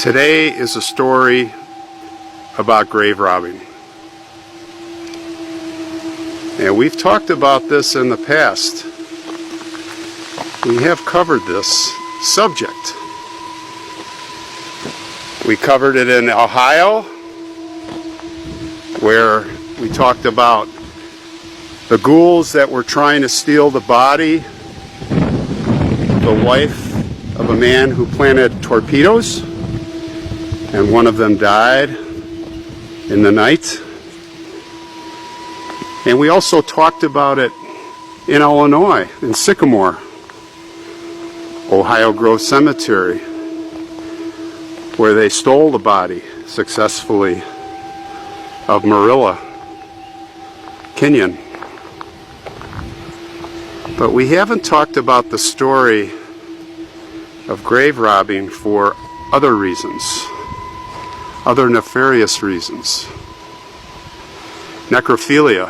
Today is a story about grave robbing. And we've talked about this in the past. We have covered this subject. We covered it in Ohio, where we talked about the ghouls that were trying to steal the body, the wife of a man who planted torpedoes, and one of them died in the night. And we also talked about it in Illinois, in Sycamore, Ohio Grove Cemetery, where they stole the body successfully of Marilla Kenyon. But we haven't talked about the story of grave robbing for other reasons, other nefarious reasons. Necrophilia.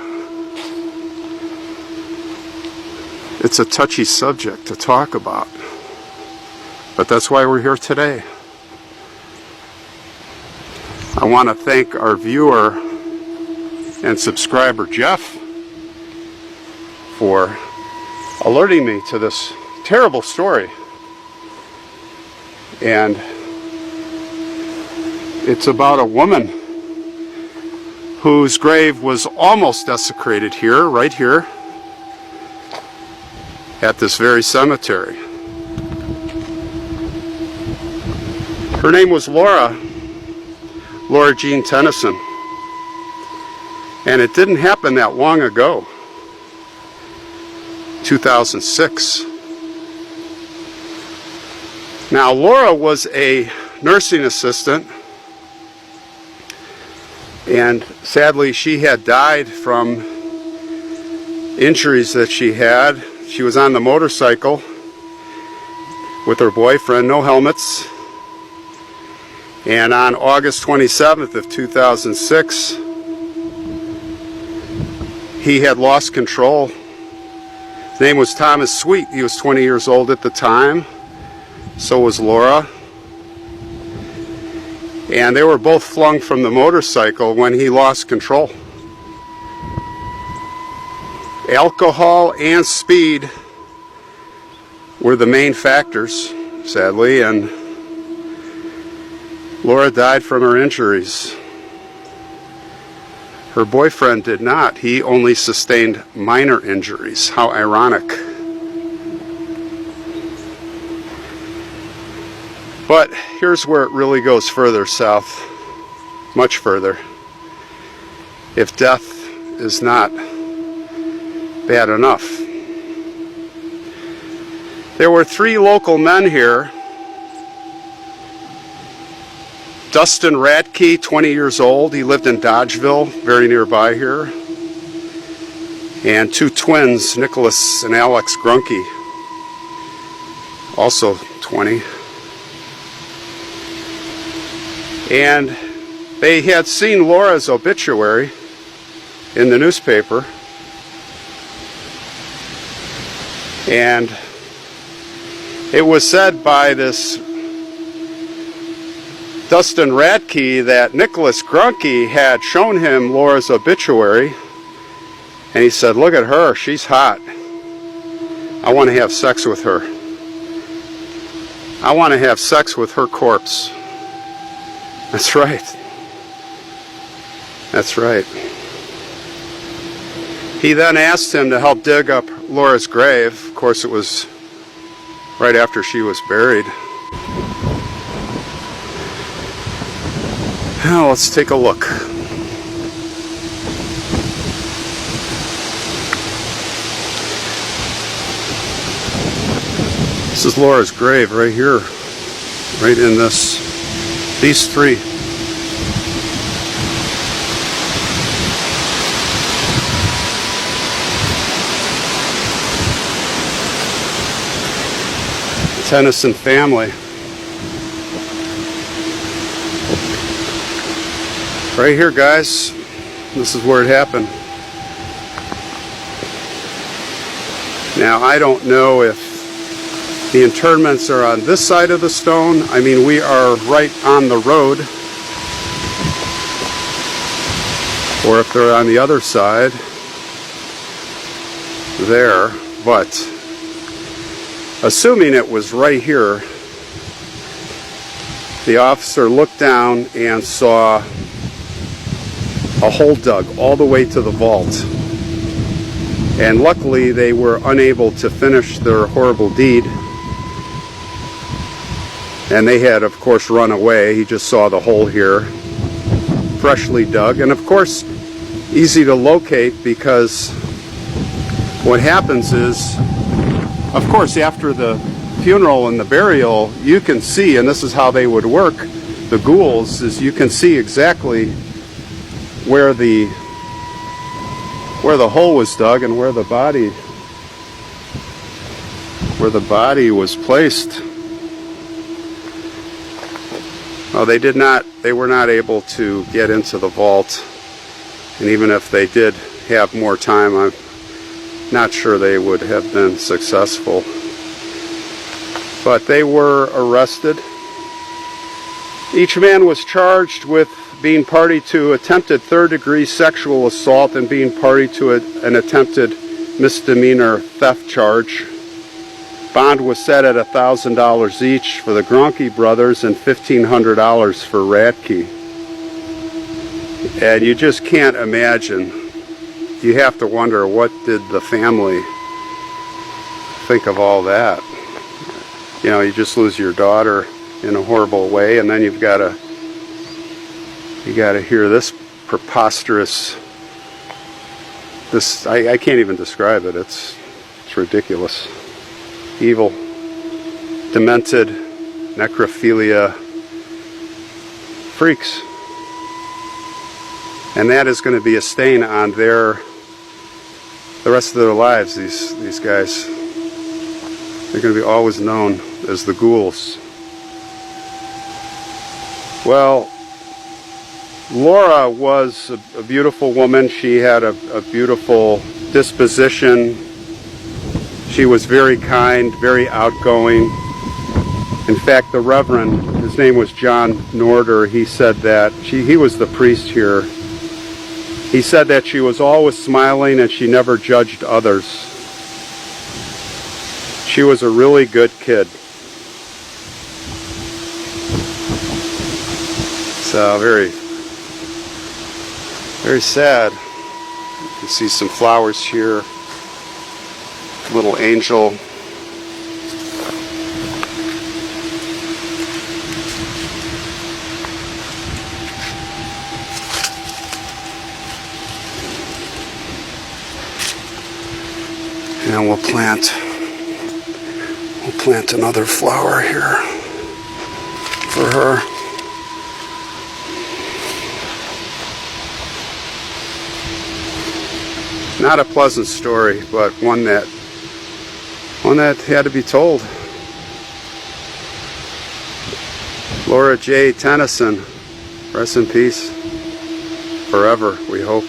It's a touchy subject to talk about, but that's why we're here today. I want to thank our viewer and subscriber Jeff for alerting me to this terrible story. And it's about a woman whose grave was almost desecrated here, right here, at this very cemetery. Her name was Laura Jean Tennyson. And it didn't happen that long ago, 2006. Now, Laura was a nursing assistant, and sadly she had died from injuries that she had. She was on the motorcycle with her boyfriend, no helmets, and on August 27th of 2006 he had lost control. His name was Thomas Sweet. He was 20 years old at the time. So was Laura. And they were both flung from the motorcycle when he lost control. Alcohol and speed were the main factors, sadly, and Laura died from her injuries. Her boyfriend did not. He only sustained minor injuries. How ironic. But here's where it really goes further south, much further. If death is not bad enough. There were 3 local men here. Dustin Radke, 20 years old. He lived in Dodgeville, very nearby here. And 2 twins, Nicholas and Alex Grunke, also 20. And they had seen Laura's obituary in the newspaper. And it was said by this Dustin Radke that Nicholas Grunke had shown him Laura's obituary, and he said, "Look at her, she's hot. I want to have sex with her. I want to have sex with her corpse." That's right. That's right. He then asked him to help dig up Laura's grave. Of course, it was right after she was buried. Now let's take a look. This is Laura's grave right here, right in these 3. The Tennyson family. Right here, guys. This is where it happened. Now, I don't know if The internments are on this side of the stone. I mean, we are right on the road. Or if they're on the other side, there. But assuming it was right here, the officer looked down and saw a hole dug all the way to the vault. And luckily they were unable to finish their horrible deed. And they had, of course, run away. He just saw the hole here, freshly dug. And of course, easy to locate, because what happens is, of course, after the funeral and the burial, you can see, and this is how they would work, the ghouls, is you can see exactly where the hole was dug and where the body was placed. Well, they were not able to get into the vault, and even if they did have more time, I'm not sure they would have been successful. But they were arrested. Each man was charged with being party to attempted third-degree sexual assault and being party to an attempted misdemeanor theft charge. Bond was set at $1,000 each for the Gronke brothers and $1,500 for Radke. And you just can't imagine. You have to wonder, what did the family think of all that? You know, you just lose your daughter in a horrible way, and then you got to hear this preposterous, I can't even describe it. It's ridiculous. Evil, demented, necrophilia freaks. And that is going to be a stain on the rest of their lives, these guys. They're going to be always known as the ghouls. Well, Laura was a beautiful woman. She had a beautiful disposition. She was very kind, very outgoing. In fact, the Reverend, his name was John Norder, he said that, he was the priest here. He said that she was always smiling and she never judged others. She was a really good kid. So very, very sad. You can see some flowers here. Little angel. And we'll plant another flower here for her. Not a pleasant story, but one that had to be told. Laura J. Tennyson, rest in peace forever, we hope.